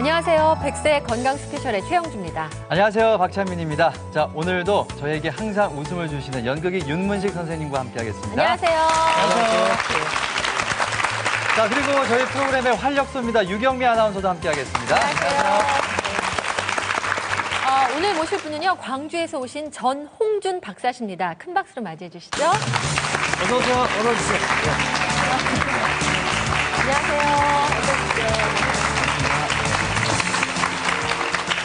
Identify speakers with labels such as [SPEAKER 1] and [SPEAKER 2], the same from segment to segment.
[SPEAKER 1] 안녕하세요. 100세 건강 스페셜의 최영주입니다.
[SPEAKER 2] 안녕하세요. 박찬민입니다. 자, 오늘도 저에게 항상 웃음을 주시는 연극의 윤문식 선생님과 함께하겠습니다.
[SPEAKER 1] 안녕하세요.
[SPEAKER 2] 안녕하세요. 자, 그리고 저희 프로그램의 활력소입니다. 유경미 아나운서도 함께하겠습니다.
[SPEAKER 1] 안녕하세요. 오늘 모실 분은요, 광주에서 오신 전홍준 박사십니다. 큰 박수로 맞이해 주시죠.
[SPEAKER 2] 어서 오세요. 어서 오세요.
[SPEAKER 1] 안녕하세요. 어서 오세요.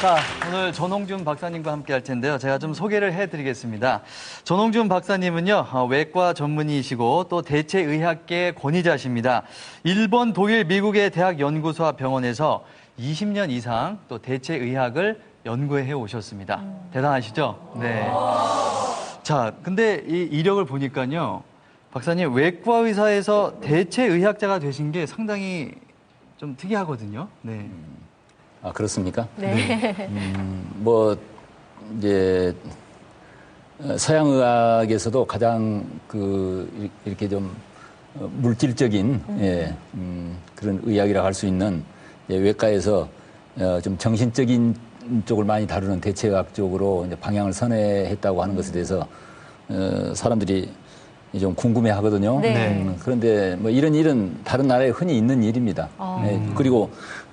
[SPEAKER 2] 자, 오늘 전홍준 박사님과 함께 할 텐데요. 제가 좀 소개를 해드리겠습니다. 전홍준 박사님은요, 외과 전문의이시고 또 대체의학계 권위자십니다. 일본, 독일, 미국의 대학 연구소와 병원에서 20년 이상 또 대체의학을 연구해 오셨습니다. 대단하시죠? 네. 자, 근데 이 이력을 보니까요, 박사님 외과 의사에서 대체의학자가 되신 게 상당히 좀 특이하거든요. 네.
[SPEAKER 3] 아, 그렇습니까?
[SPEAKER 1] 네.
[SPEAKER 3] 이제, 서양의학에서도 가장 이렇게 좀 물질적인, 그런 의학이라고 할 수 있는 외과에서 좀 정신적인 쪽을 많이 다루는 대체의학 쪽으로 이제 방향을 선회했다고 하는 것에 대해서, 사람들이 좀 궁금해 하거든요.
[SPEAKER 1] 네.
[SPEAKER 3] 그런데 뭐 이런 일은 다른 나라에 흔히 있는 일입니다. 네. 그리고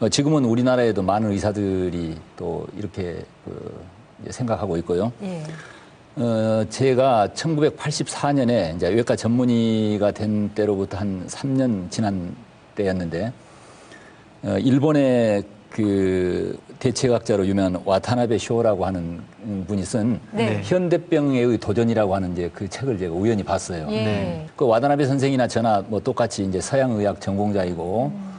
[SPEAKER 3] 지금은 우리나라에도 많은 의사들이 또 이렇게 이제 생각하고 있고요.
[SPEAKER 1] 예.
[SPEAKER 3] 제가 1984년에 이제 외과 전문의가 된 때로부터 한 3년 지난 때였는데, 일본의 그 대체의학자로 유명한 와타나베 쇼라고 하는 분이 쓴
[SPEAKER 1] 네.
[SPEAKER 3] 현대병의 도전이라고 하는 이제 그 책을 제가 우연히 봤어요.
[SPEAKER 1] 예.
[SPEAKER 2] 네.
[SPEAKER 3] 그 와타나베 선생이나 저나 뭐 똑같이 이제 서양의학 전공자이고,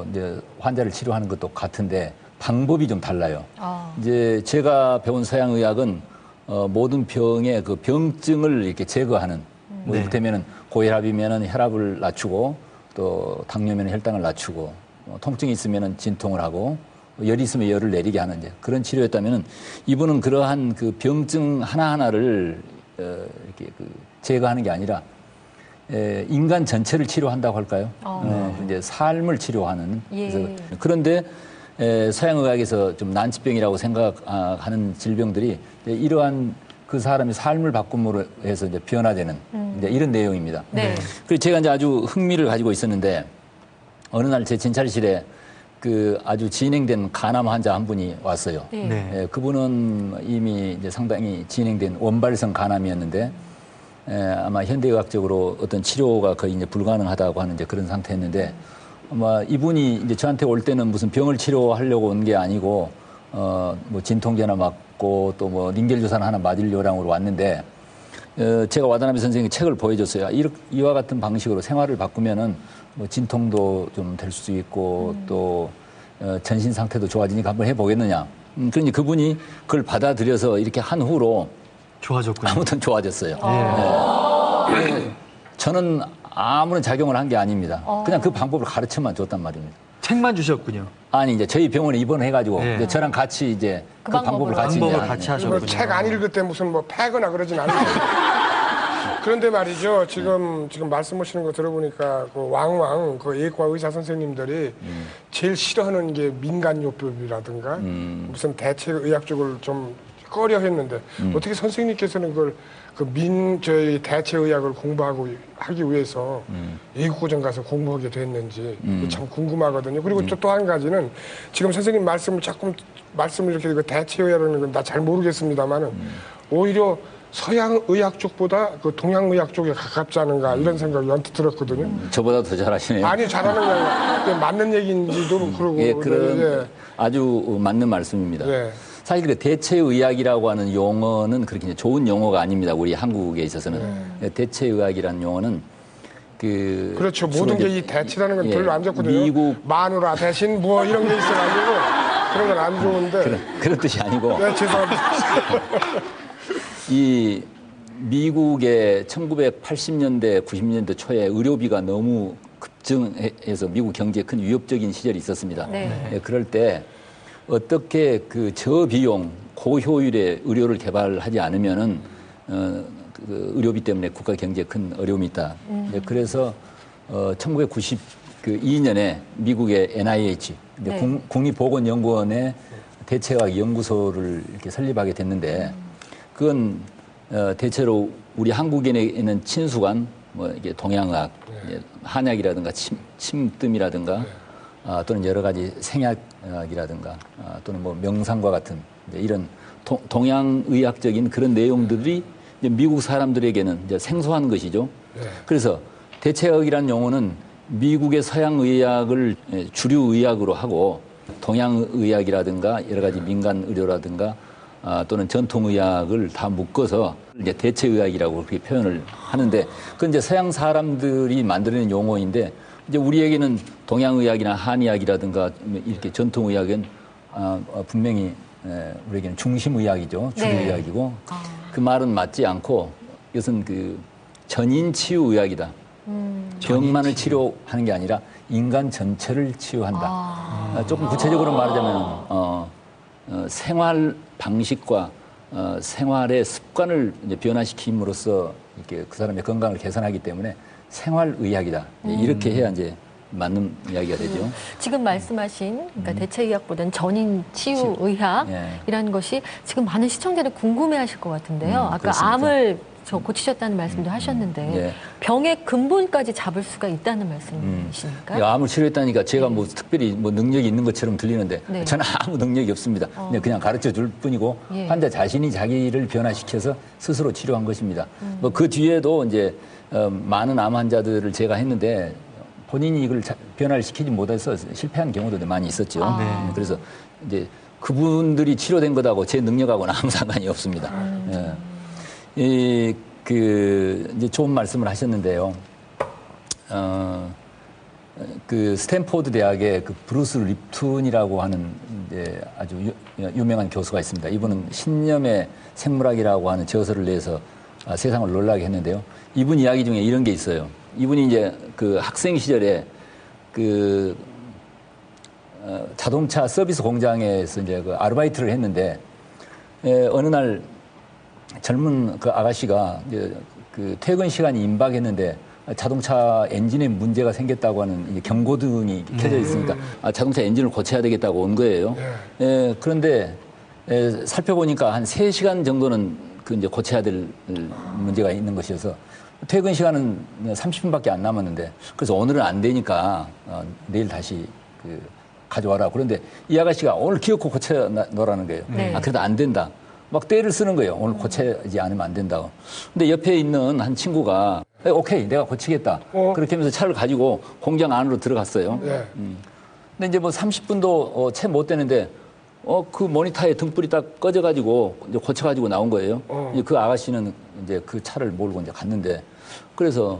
[SPEAKER 3] 이제 환자를 치료하는 것도 같은데 방법이 좀 달라요. 이제 제가 배운 서양의학은 모든 병의 그 병증을 이렇게 제거하는, 뭐
[SPEAKER 2] 네.
[SPEAKER 3] 이를테면은 고혈압이면은 혈압을 낮추고, 또 당뇨면 혈당을 낮추고, 통증이 있으면은 진통을 하고, 열이 있으면 열을 내리게 하는 이제 그런 치료였다면은, 이분은 그러한 그 병증 하나하나를 이렇게 제거하는 게 아니라 인간 전체를 치료한다고 할까요? 이제 삶을 치료하는.
[SPEAKER 1] 예.
[SPEAKER 3] 그래서 그런데 서양의학에서 좀 난치병이라고 생각하는 질병들이 이러한 그 사람의 삶을 바꿈으로 해서 이제 변화되는 이제 이런 내용입니다.
[SPEAKER 1] 네.
[SPEAKER 3] 그리고 제가 이제 아주 흥미를 가지고 있었는데, 어느 날 제 진찰실에 그 아주 진행된 간암 환자 한 분이 왔어요.
[SPEAKER 1] 네.
[SPEAKER 2] 네.
[SPEAKER 3] 그분은 이미 이제 상당히 진행된 원발성 간암이었는데, 아마 현대의학적으로 어떤 치료가 거의 이제 불가능하다고 하는 이제 그런 상태였는데, 아마 이분이 이제 저한테 올 때는 무슨 병을 치료하려고 온 게 아니고, 뭐 진통제나 맞고 또 뭐 링겔 주사나 하나 맞을 요량으로 왔는데, 제가 와다나베 선생님 책을 보여줬어요. 이와 같은 방식으로 생활을 바꾸면은 뭐 진통도 좀 될 수 있고, 또 전신 상태도 좋아지니까 한번 해보겠느냐. 그러니 그분이 그걸 받아들여서 이렇게 한 후로
[SPEAKER 2] 좋아졌군요.
[SPEAKER 3] 아무튼 좋아졌어요.
[SPEAKER 2] 네.
[SPEAKER 3] 저는 아무런 작용을 한 게 아닙니다. 그냥 그 방법을 가르쳐만 줬단 말입니다.
[SPEAKER 2] 책만 주셨군요.
[SPEAKER 3] 아니, 이제 저희 병원에 입원해가지고
[SPEAKER 2] 네.
[SPEAKER 3] 이제 저랑 같이 이제
[SPEAKER 1] 그
[SPEAKER 3] 방법을 같이
[SPEAKER 2] 방법을
[SPEAKER 3] 이제
[SPEAKER 2] 같이 하셨군요.
[SPEAKER 4] 책 안 읽을 때 무슨 뭐 패거나 그러진 않아요. 그런데 말이죠. 지금 말씀하시는 거 들어보니까 그 왕왕 그 예과 의사 선생님들이 제일 싫어하는 게 민간요법이라든가 무슨 대체의학 쪽을 좀 꺼려 했는데 어떻게 선생님께서는 그걸 저희 대체의학을 공부하고 하기 위해서 외국고전 가서 공부하게 됐는지 참 궁금하거든요. 그리고 또 한 가지는 지금 선생님 말씀을 이렇게 대체의학이라는 건 나 잘 모르겠습니다만은 오히려 서양 의학 쪽보다 그 동양 의학 쪽에 가깝지 않은가 이런 생각이 언뜻 들었거든요.
[SPEAKER 3] 저보다 더 잘하시네요.
[SPEAKER 4] 아니 잘하는 게 아니라 맞는 얘기인지도 그러고.
[SPEAKER 3] 예, 그런 아주 맞는 말씀입니다.
[SPEAKER 4] 예.
[SPEAKER 3] 사실 그 대체의학이라고 하는 용어는 그렇게 이제 좋은 용어가 아닙니다. 우리 한국에 있어서는. 대체의학이라는 용어는
[SPEAKER 4] 그렇죠. 모든 게 이 대체라는 건 별로 안 좋거든요.
[SPEAKER 3] 미국
[SPEAKER 4] 마누라 대신 뭐 이런 게 있어가지고 그런 건 안 좋은데.
[SPEAKER 3] 그런 뜻이 아니고.
[SPEAKER 4] 네, 죄송합니다.
[SPEAKER 3] 이 미국의 1980년대, 90년대 초에 의료비가 너무 급증해서 미국 경제에 큰 위협적인 시절이 있었습니다.
[SPEAKER 1] 네.
[SPEAKER 3] 그럴 때 어떻게 그 저비용, 고효율의 의료를 개발하지 않으면은 그 의료비 때문에 국가 경제에 큰 어려움이 있다. 그래서 1990 그 2년에 미국의 NIH 이제
[SPEAKER 1] 네.
[SPEAKER 3] 국립보건연구원의 대체의학 연구소를 이렇게 설립하게 됐는데 그건 대체로 우리 한국인에 있는 친수관, 뭐 이게 동양의학, 이제 한약이라든가 침뜸이라든가 또는 여러 가지 생약이라든가 또는 뭐 명상과 같은 이제 이런 동양의학적인 그런 내용들이 이제 미국 사람들에게는 이제 생소한 것이죠. 그래서 대체의학이라는 용어는 미국의 서양의학을 주류 의학으로 하고 동양의학이라든가 여러 가지 민간 의료라든가 또는 전통의학을 다 묶어서 이제 대체의학이라고 그렇게 표현을 하는데 그건 이제 서양 사람들이 만들어낸 용어인데 이제 우리에게는 동양의학이나 한의학이라든가 이렇게 전통의학은 분명히 우리에게는 중심의학이죠. 주류의학이고 그 말은 맞지 않고 이것은 그 전인치유의학이다. 병만을 치료하는 게 아니라 인간 전체를 치유한다. 조금 구체적으로 말하자면 생활 방식과 생활의 습관을 이제 변화시킴으로써 이렇게 그 사람의 건강을 개선하기 때문에 생활의학이다. 이렇게 해야 이제 맞는 이야기가 되죠.
[SPEAKER 1] 지금 말씀하신 그러니까 대체의학보다는 전인치유의학이라는 것이 지금 많은 시청자들이 궁금해하실 것 같은데요. 아까
[SPEAKER 3] 그렇습니다.
[SPEAKER 1] 암을 고치셨다는 말씀도 하셨는데
[SPEAKER 3] 네.
[SPEAKER 1] 병의 근본까지 잡을 수가 있다는 말씀이십니까?
[SPEAKER 3] 암을 치료했다니까 제가 뭐 특별히 뭐 능력이 있는 것처럼 들리는데
[SPEAKER 1] 네.
[SPEAKER 3] 저는 아무 능력이 없습니다. 그냥 가르쳐 줄 뿐이고
[SPEAKER 1] 예.
[SPEAKER 3] 환자 자신이 자기를 변화시켜서 스스로 치료한 것입니다. 뭐 그 뒤에도 이제 많은 암 환자들을 제가 했는데 본인이 이걸 변화를 시키지 못해서 실패한 경우도 많이 있었죠. 그래서 이제 그분들이 치료된 것하고 제 능력하고는 아무 상관이 없습니다. 이제 좋은 말씀을 하셨는데요. 그 스탠포드 대학의 그 브루스 립툰이라고 하는 이제 아주 유명한 교수가 있습니다. 이분은 신념의 생물학이라고 하는 저서를 내서 세상을 놀라게 했는데요. 이분 이야기 중에 이런 게 있어요. 이분이 이제 그 학생 시절에 그 자동차 서비스 공장에서 이제 그 아르바이트를 했는데 어느 날 젊은 그 아가씨가 이제 그 퇴근 시간이 임박했는데 자동차 엔진에 문제가 생겼다고 하는 이제 경고등이 켜져 있으니까 자동차 엔진을 고쳐야 되겠다고 온 거예요. 그런데 살펴보니까 한 3시간 정도는 그 이제 고쳐야 될 문제가 있는 것이어서 퇴근 시간은 30분밖에 안 남았는데 그래서 오늘은 안 되니까 내일 다시 그 가져와라. 그런데 이 아가씨가 오늘 기어코 고쳐 놓으라는 거예요.
[SPEAKER 1] 네.
[SPEAKER 3] 그래도 안 된다. 막 떼를 쓰는 거예요. 오늘 고치지 않으면 안 된다고. 근데 옆에 있는 한 친구가 오케이, 내가 고치겠다. 그렇게 하면서 차를 가지고 공장 안으로 들어갔어요. 근데 이제 뭐 30분도 채 못 되는데 그 모니터에 등불이 딱 꺼져가지고 이제 고쳐가지고 나온 거예요. 이제 그 아가씨는 이제 그 차를 몰고 이제 갔는데 그래서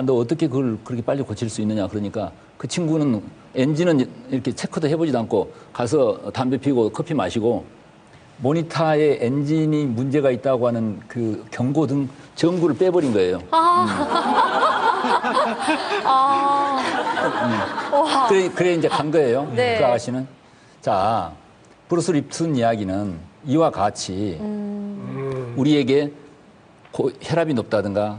[SPEAKER 3] 너 어떻게 그걸 그렇게 빨리 고칠 수 있느냐 그러니까 그 친구는 엔진은 이렇게 체크도 해보지도 않고 가서 담배 피우고 커피 마시고 모니터에 엔진이 문제가 있다고 하는 그 경고등 전구를 빼버린 거예요. 그래 이제 간 거예요.
[SPEAKER 1] 네.
[SPEAKER 3] 그 아가씨는. 자, 브루스 립슨 이야기는 이와 같이 우리에게 혈압이 높다든가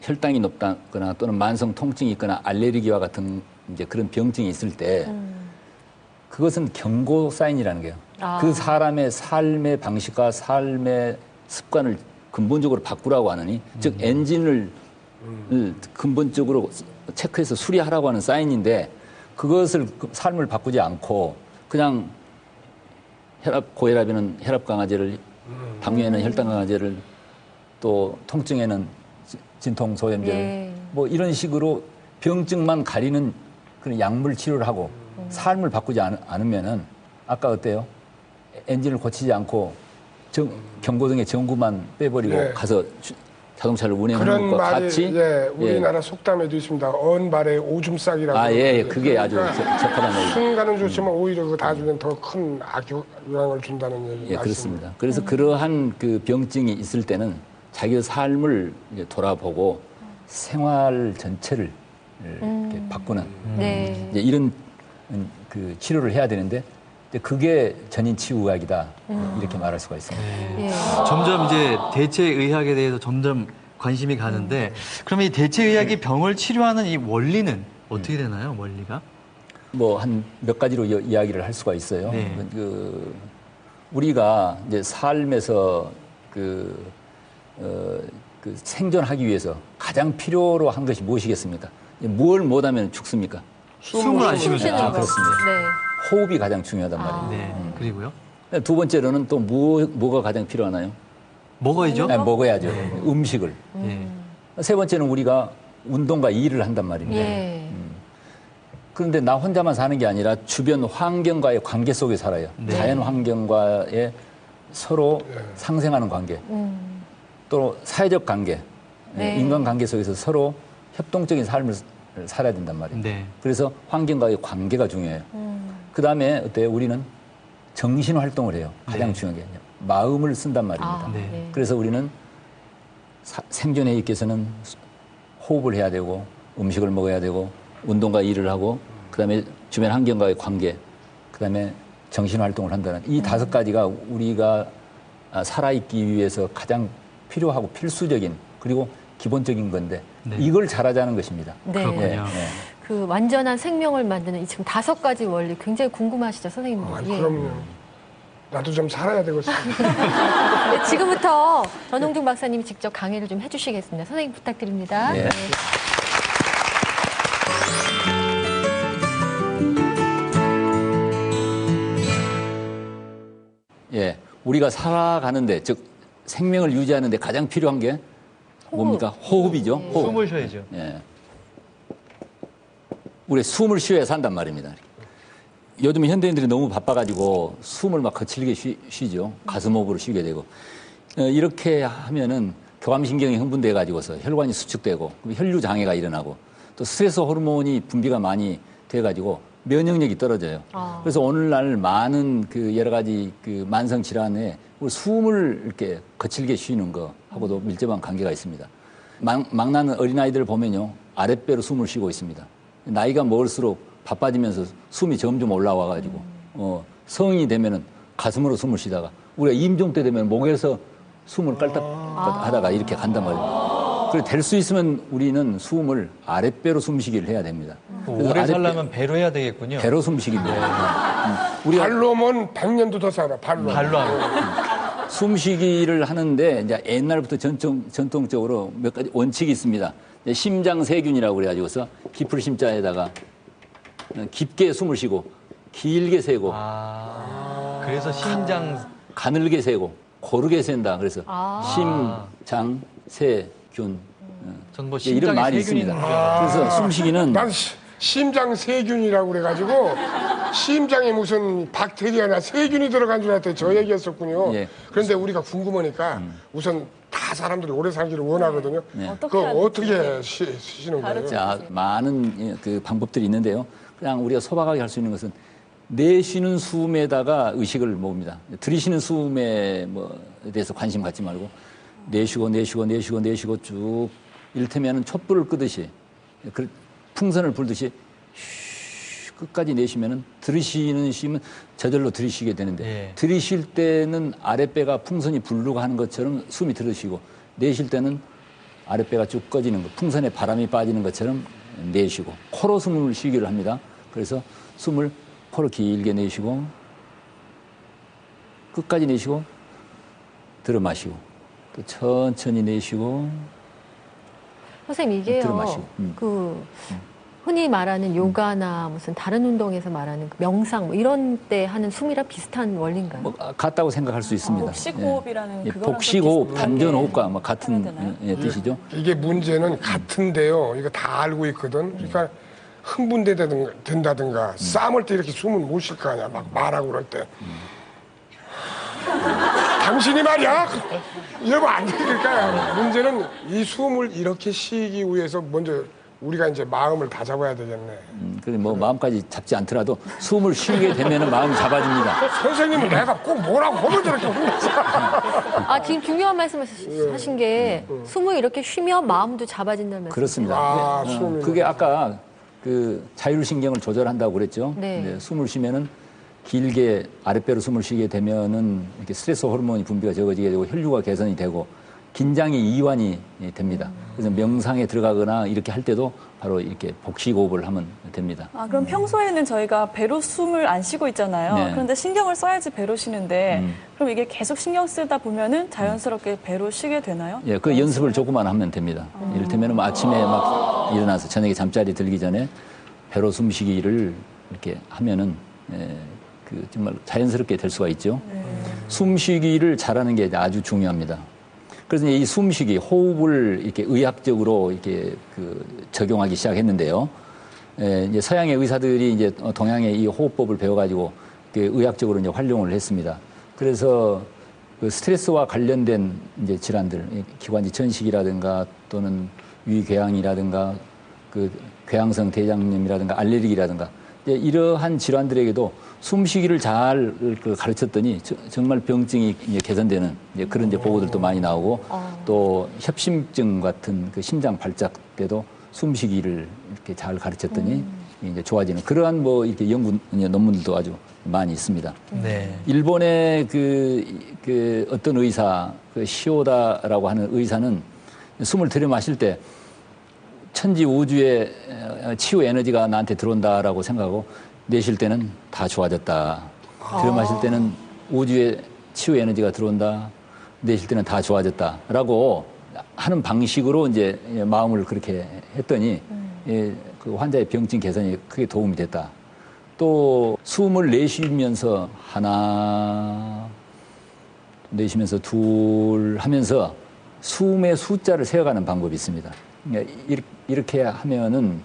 [SPEAKER 3] 혈당이 높다거나 또는 만성 통증이 있거나 알레르기와 같은 이제 그런 병증이 있을 때 그것은 경고 사인이라는 거예요. 그 사람의 삶의 방식과 삶의 습관을 근본적으로 바꾸라고 하느니, 즉 엔진을 근본적으로 체크해서 수리하라고 하는 사인인데 그것을 삶을 바꾸지 않고 그냥 고혈압에는 혈압 강화제를, 당뇨에는 혈당 강화제를, 또 통증에는 진통 소염제를
[SPEAKER 1] 예.
[SPEAKER 3] 뭐 이런 식으로 병증만 가리는 그런 약물 치료를 하고 삶을 바꾸지 않으면은 아까 어때요? 엔진을 고치지 않고 경고등의 전구만 빼버리고
[SPEAKER 4] 네.
[SPEAKER 3] 가서 자동차를 운행하는
[SPEAKER 4] 그런
[SPEAKER 3] 것과
[SPEAKER 4] 말이
[SPEAKER 3] 같이
[SPEAKER 4] 우리나라 속담에도 있습니다. 언 발에 오줌 싸기라고.
[SPEAKER 3] 그게 아주 적합한 얘기죠.
[SPEAKER 4] 순간은 좋지만 오히려 그 나중엔 더 큰 악영향을 준다는 얘기.
[SPEAKER 3] 그렇습니다. 그래서 그러한 그 병증이 있을 때는 자기의 삶을 이제 돌아보고 생활 전체를 이렇게 바꾸는
[SPEAKER 1] 네.
[SPEAKER 3] 이제 이런 그 치료를 해야 되는데 그게 전인치유의학이다 이렇게 말할 수가 있습니다.
[SPEAKER 1] 예.
[SPEAKER 2] 점점 이제 대체의학에 대해서 점점 관심이 가는데 그러면 이 대체의학이 병을 치료하는 이 원리는 어떻게 되나요, 원리가?
[SPEAKER 3] 뭐 한 몇 가지로 이야기를 할 수가 있어요.
[SPEAKER 2] 네.
[SPEAKER 3] 우리가 이제 삶에서 생존하기 위해서 가장 필요로 한 것이 무엇이겠습니까? 뭘 못하면 죽습니까?
[SPEAKER 2] 숨을 안 쉬면
[SPEAKER 1] 쉬는
[SPEAKER 2] 되죠.
[SPEAKER 1] 거.
[SPEAKER 3] 그렇습니다.
[SPEAKER 1] 네.
[SPEAKER 3] 호흡이 가장 중요하단 말이에요.
[SPEAKER 2] 네. 그리고요?
[SPEAKER 3] 두 번째로는 또 뭐가 가장 필요하나요?
[SPEAKER 2] 먹어야죠?
[SPEAKER 3] 네, 먹어야죠. 음식을.
[SPEAKER 2] 예.
[SPEAKER 3] 세 번째는 우리가 운동과 일을 한단 말입니다.
[SPEAKER 1] 예.
[SPEAKER 3] 그런데 나 혼자만 사는 게 아니라 주변 환경과의 관계 속에 살아요.
[SPEAKER 2] 네.
[SPEAKER 3] 자연 환경과의 서로 상생하는 관계, 또 사회적 관계,
[SPEAKER 1] 네.
[SPEAKER 3] 인간 관계 속에서 서로 협동적인 삶을 살아야 된단 말이에요.
[SPEAKER 2] 네.
[SPEAKER 3] 그래서 환경과의 관계가 중요해요. 그 다음에 어때요? 우리는 정신 활동을 해요. 가장
[SPEAKER 2] 네.
[SPEAKER 3] 중요한 게 마음을 쓴단 말입니다.
[SPEAKER 1] 아,
[SPEAKER 2] 네.
[SPEAKER 1] 네.
[SPEAKER 3] 그래서 우리는 생존에 있겠어는 호흡을 해야 되고 음식을 먹어야 되고 운동과 일을 하고 그다음에 주변 환경과의 관계 그다음에 정신 활동을 한다는 이 다섯 가지가 우리가 살아있기 위해서 가장 필요하고 필수적인 그리고 기본적인 건데
[SPEAKER 2] 네.
[SPEAKER 3] 이걸 잘하자는 것입니다.
[SPEAKER 1] 네.
[SPEAKER 2] 그렇군요.
[SPEAKER 1] 그 완전한 생명을 만드는 이 지금 5가지 원리 굉장히 궁금하시죠, 선생님?
[SPEAKER 4] 아,
[SPEAKER 1] 예.
[SPEAKER 4] 그럼요. 나도 좀 살아야 되겠어.
[SPEAKER 1] 네, 지금부터 전홍준 박사님이 직접 강의를 좀 해주시겠습니다. 선생님 부탁드립니다.
[SPEAKER 3] 네. 예, 우리가 살아가는데 즉 생명을 유지하는데 가장 필요한 게 뭡니까? 호흡이죠. 호흡.
[SPEAKER 2] 숨을 쉬어야죠.
[SPEAKER 3] 예. 우리 숨을 쉬어야 산단 말입니다. 요즘 현대인들이 너무 바빠가지고 숨을 막 거칠게 쉬죠. 가슴호흡으로 쉬게 되고 이렇게 하면은 교감신경이 흥분돼가지고서 혈관이 수축되고 혈류 장애가 일어나고 또 스트레스 호르몬이 분비가 많이 돼가지고 면역력이 떨어져요. 그래서 오늘날 많은 그 여러 가지 그 만성 질환에 우리 숨을 이렇게 거칠게 쉬는 거하고도 밀접한 관계가 있습니다. 막 나는 어린아이들을 보면요. 아랫배로 숨을 쉬고 있습니다. 나이가 먹을수록 바빠지면서 숨이 점점 올라와가지고, 성인이 되면은 가슴으로 숨을 쉬다가, 우리가 임종 때 되면 목에서 숨을 깔딱 하다가 이렇게 간단 말이에요. 그래서 될 수 있으면 우리는 숨을 아랫배로 숨쉬기를 해야 됩니다. 그래서
[SPEAKER 2] 오래 살려면 배로 해야 되겠군요.
[SPEAKER 3] 배로 숨쉬기입니다. 우리가
[SPEAKER 4] 발로면 100년도 더 살아, 발로.
[SPEAKER 2] 발로 하면.
[SPEAKER 3] 숨쉬기를 하는데 이제 옛날부터 전통적으로 몇 가지 원칙이 있습니다. 이제 심장세균이라고 그래가지고서 깊을 심자에다가 깊게 숨을 쉬고 길게 세고
[SPEAKER 2] 그래서 심장
[SPEAKER 3] 가늘게 세고 고르게 센다. 그래서 심장 세균
[SPEAKER 2] 전 뭐
[SPEAKER 3] 이런
[SPEAKER 2] 심장에
[SPEAKER 3] 말이
[SPEAKER 2] 세균이
[SPEAKER 3] 있습니다.
[SPEAKER 2] 있는 줄 알았어요.
[SPEAKER 3] 그래서 숨쉬기는
[SPEAKER 4] 난 심장 세균이라고 그래가지고 심장에 무슨 박테리아나 세균이 들어간 줄 알았더니 저 얘기였었군요.
[SPEAKER 3] 예.
[SPEAKER 4] 그런데 우리가 궁금하니까 우선 다 사람들이 오래 살기를 원하거든요. 그거 어떻게 쉬는 거예요?
[SPEAKER 3] 자, 많은 그 방법들이 있는데요. 그냥 우리가 소박하게 할 수 있는 것은 내쉬는 숨에다가 의식을 모읍니다. 들이쉬는 숨에 대해서 관심 갖지 말고 내쉬고 쭉 이를테면 촛불을 끄듯이 풍선을 불듯이 끝까지 내쉬면은 들이쉬는 쉬면 저절로 들이쉬게 되는데
[SPEAKER 2] 예.
[SPEAKER 3] 들이쉴 때는 아랫배가 풍선이 부르고 하는 것처럼 숨이 들이쉬고 내쉴 때는 아랫배가 쭉 꺼지는 거 풍선에 바람이 빠지는 것처럼 내쉬고 코로 숨을 쉬기를 합니다. 그래서 숨을 코로 길게 내쉬고 끝까지 내쉬고 들어 마시고 또 천천히 내쉬고
[SPEAKER 1] 선생님 이게요.
[SPEAKER 3] 들어마시고.
[SPEAKER 1] 흔히 말하는 요가나 무슨 다른 운동에서 말하는 그 명상 뭐 이런 때 하는 숨이랑 비슷한 원리인가요?
[SPEAKER 3] 같다고 생각할 수 있습니다.
[SPEAKER 5] 복식호흡이라는 그거랑
[SPEAKER 3] 복식호흡,
[SPEAKER 5] 좀 비슷하게
[SPEAKER 3] 단전호흡과 같은
[SPEAKER 5] 표현되나요?
[SPEAKER 3] 뜻이죠.
[SPEAKER 4] 이게 문제는 같은데요. 이거 다 알고 있거든. 그러니까 흥분된다든가 싸움을 때 이렇게 숨을 못 쉴 거 아니야. 막 말하고 그럴 때. 당신이 말이야. 이러면 안 되니까 문제는 이 숨을 이렇게 쉬기 위해서 먼저 우리가 이제 마음을 다 잡아야 되겠네.
[SPEAKER 3] 그래 마음까지 잡지 않더라도 숨을 쉬게 되면 마음이 잡아집니다.
[SPEAKER 4] 선생님은 내가 꼭 뭐라고 하면 저렇게 혼내서.
[SPEAKER 1] 지금 중요한 말씀을 하신 게 숨을 이렇게 쉬면 마음도 잡아진다는 말씀.
[SPEAKER 3] 그렇습니다.
[SPEAKER 4] 숨이.
[SPEAKER 3] 그게 아까 그 자율신경을 조절한다고 그랬죠.
[SPEAKER 1] 네.
[SPEAKER 3] 근데 숨을 쉬면은 길게 아랫배로 숨을 쉬게 되면은 이렇게 스트레스 호르몬이 분비가 적어지게 되고 혈류가 개선이 되고 긴장이 이완이 됩니다. 그래서 명상에 들어가거나 이렇게 할 때도 바로 이렇게 복식호흡을 하면 됩니다.
[SPEAKER 5] 아, 그럼 평소에는 저희가 배로 숨을 안 쉬고 있잖아요.
[SPEAKER 3] 네.
[SPEAKER 5] 그런데 신경을 써야지 배로 쉬는데 그럼 이게 계속 신경 쓰다 보면은 자연스럽게 배로 쉬게 되나요?
[SPEAKER 3] 예, 그 연습을 조금만 하면 됩니다. 이를테면 뭐 아침에 막 일어나서 저녁에 잠자리 들기 전에 배로 숨쉬기를 이렇게 하면은 그 정말 자연스럽게 될 수가 있죠. 숨쉬기를 잘하는 게 아주 중요합니다. 그래서 이 숨쉬기, 호흡을 이렇게 의학적으로 이렇게 그 적용하기 시작했는데요. 이제 서양의 의사들이 이제 동양의 이 호흡법을 배워가지고 의학적으로 이제 활용을 했습니다. 그래서 그 스트레스와 관련된 이제 질환들, 기관지 천식이라든가 또는 위궤양이라든가 그 궤양성 대장염이라든가 알레르기라든가 이러한 질환들에게도 숨쉬기를 잘 가르쳤더니 정말 병증이 개선되는 그런 이제 보고들도 많이 나오고 또 협심증 같은 그 심장 발작 때도 숨쉬기를 이렇게 잘 가르쳤더니 이제 좋아지는 그러한 뭐 이렇게 연구 논문들도 아주 많이 있습니다.
[SPEAKER 2] 네.
[SPEAKER 3] 일본의 그 어떤 의사, 그 시오다라고 하는 의사는 숨을 들여 마실 때 천지 우주의 치유 에너지가 나한테 들어온다라고 생각하고 내쉴 때는 다 좋아졌다. 들여 마실 때는 우주의 치유 에너지가 들어온다. 내쉴 때는 다 좋아졌다라고 하는 방식으로 이제 마음을 그렇게 했더니 그 환자의 병증 개선이 크게 도움이 됐다. 또 숨을 내쉬면서 하나, 내쉬면서 둘 하면서 숨의 숫자를 세어가는 방법이 있습니다. 그러니까 이렇게 하면은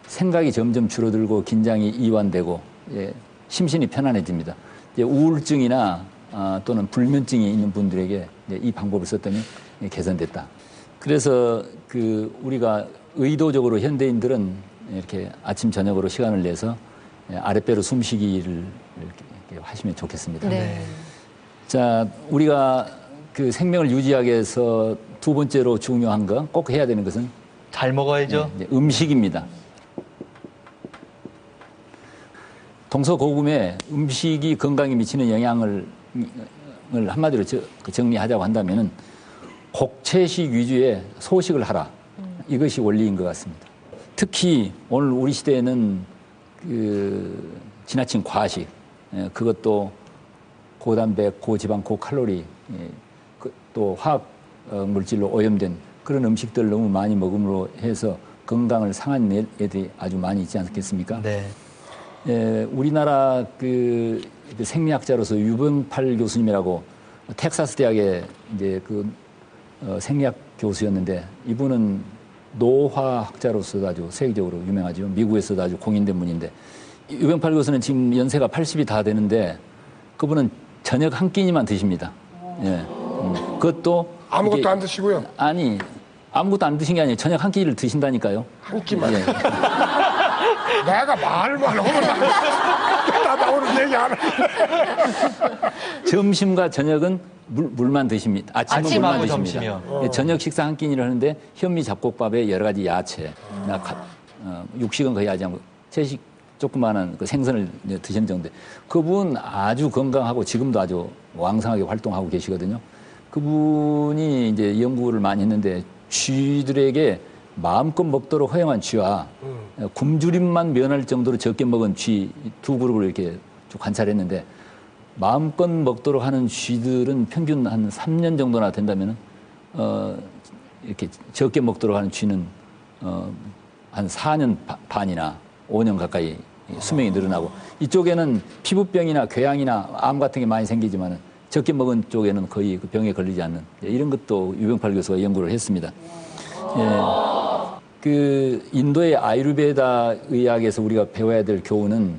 [SPEAKER 3] 생각이 점점 줄어들고 긴장이 이완되고 심신이 편안해집니다. 우울증이나 또는 불면증이 있는 분들에게 이 방법을 썼더니 개선됐다. 그래서 그 우리가 의도적으로 현대인들은 이렇게 아침 저녁으로 시간을 내서 아랫배로 숨쉬기를 이렇게 하시면 좋겠습니다.
[SPEAKER 1] 네.
[SPEAKER 3] 자, 우리가 그 생명을 유지하기 위해서 두 번째로 중요한 거 꼭 해야 되는 것은
[SPEAKER 2] 잘 먹어야죠.
[SPEAKER 3] 음식입니다. 동서고금에 음식이 건강에 미치는 영향을 한마디로 정리하자고 한다면은 곡채식 위주의 소식을 하라. 이것이 원리인 것 같습니다. 특히 오늘 우리 시대에는 그 지나친 과식, 그것도 고단백, 고지방, 고칼로리, 또 화학 물질로 오염된 그런 음식들을 너무 많이 먹음으로 해서 건강을 상한 애들이 아주 많이 있지 않겠습니까?
[SPEAKER 2] 네.
[SPEAKER 3] 우리나라 그 생리학자로서 유병팔 교수님이라고 텍사스 대학의 이제 그 생리학 교수였는데 이분은 노화학자로서도 아주 세계적으로 유명하죠. 미국에서도 아주 공인된 분인데 유병팔 교수는 지금 연세가 80이 다 되는데 그분은 저녁 한 끼니만 드십니다. 예. 그것도
[SPEAKER 4] 아무것도 안 드시고요.
[SPEAKER 3] 아니 아무것도 안 드신 게 아니에요. 저녁 한 끼를 드신다니까요.
[SPEAKER 4] 한 끼만.
[SPEAKER 3] 예.
[SPEAKER 4] 내가 말만 하면 나 오늘 얘기 안 해.
[SPEAKER 3] 점심과 저녁은 물만 드십니다. 아침은 물만
[SPEAKER 2] 아침하고
[SPEAKER 3] 드십니다.
[SPEAKER 2] 점심이요.
[SPEAKER 3] 예, 저녁 식사 한 끼니를 하는데 현미 잡곡밥에 여러 가지 야채, 육식은 거의 하지 않고 채식 조그마한 그 생선을 드시는 정도. 그분 아주 건강하고 지금도 아주 왕성하게 활동하고 계시거든요. 그분이 이제 연구를 많이 했는데 쥐들에게 마음껏 먹도록 허용한 쥐와 굶주림만 면할 정도로 적게 먹은 쥐 두 그룹을 이렇게 쭉 관찰했는데 마음껏 먹도록 하는 쥐들은 평균 한 3년 정도나 된다면은 이렇게 적게 먹도록 하는 쥐는 한 4년 반이나 5년 가까이 수명이 늘어나고 이쪽에는 피부병이나 궤양이나 암 같은 게 많이 생기지만은 적게 먹은 쪽에는 거의 그 병에 걸리지 않는 이런 것도 유병팔 교수가 연구를 했습니다. 그 인도의 아유르베다 의학에서 우리가 배워야 될 교훈은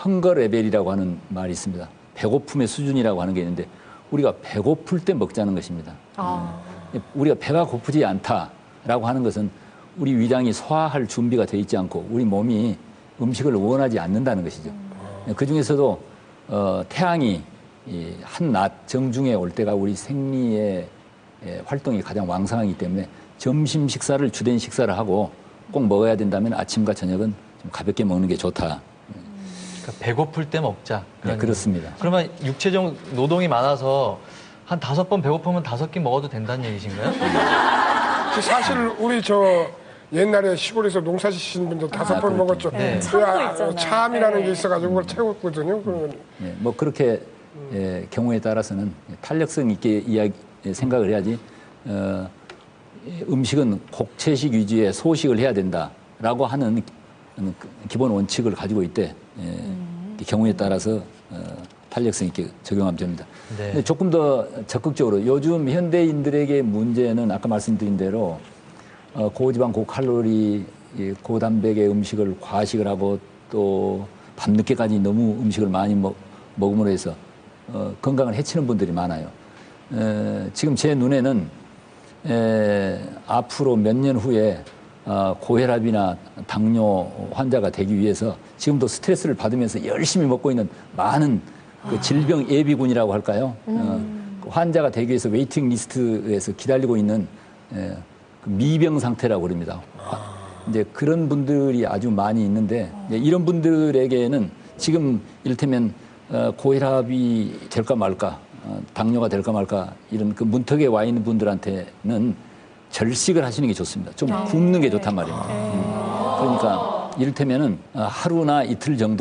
[SPEAKER 3] 헝거 레벨이라고 하는 말이 있습니다. 배고픔의 수준이라고 하는 게 있는데 우리가 배고플 때 먹자는 것입니다. 우리가 배가 고프지 않다라고 하는 것은 우리 위장이 소화할 준비가 되어 있지 않고 우리 몸이 음식을 원하지 않는다는 것이죠. 그 중에서도 태양이 한낮 정중에 올 때가 우리 생리의 활동이 가장 왕성하기 때문에 점심 식사를 주된 식사를 하고 꼭 먹어야 된다면 아침과 저녁은 좀 가볍게 먹는 게 좋다.
[SPEAKER 2] 그러니까 배고플 때 먹자.
[SPEAKER 3] 네, 그렇습니다.
[SPEAKER 2] 그러면 육체적 노동이 많아서 한 5번 배고프면 5끼 먹어도 된다는 얘기신가요?
[SPEAKER 4] 사실 우리 옛날에 시골에서 농사 지시는 분들 5번
[SPEAKER 3] 그렇죠.
[SPEAKER 4] 먹었죠.
[SPEAKER 2] 네.
[SPEAKER 5] 참도 있잖아요.
[SPEAKER 4] 참이라는
[SPEAKER 5] 네.
[SPEAKER 4] 게 있어가지고 그걸 채웠거든요. 그러면
[SPEAKER 3] 예, 뭐 그렇게 경우에 따라서는 탄력성 있게 생각을 해야지 음식은 곡채식 위주의 소식을 해야 된다라고 하는 기본 원칙을 가지고 있대. 경우에 따라서 탄력성 있게 적용하면 됩니다.
[SPEAKER 2] 네.
[SPEAKER 3] 근데 조금 더 적극적으로 요즘 현대인들에게 문제는 아까 말씀드린 대로 고지방, 고칼로리, 고단백의 음식을 과식을 하고 또 밤늦게까지 너무 음식을 많이 먹음으로 해서 건강을 해치는 분들이 많아요. 지금 제 눈에는 앞으로 몇 년 후에 고혈압이나 당뇨 환자가 되기 위해서 지금도 스트레스를 받으면서 열심히 먹고 있는 많은 그 질병 예비군이라고 할까요? 그 환자가 되기 위해서 웨이팅 리스트에서 기다리고 있는 그 미병 상태라고 그럽니다. 이제 그런 분들이 아주 많이 있는데 이런 분들에게는 지금 이를테면 고혈압이 될까 말까, 당뇨가 될까 말까 이런 그 문턱에 와 있는 분들한테는 절식을 하시는 게 좋습니다. 좀 굶는 게 좋단 말입니다. 그러니까 이를테면은 하루나 이틀 정도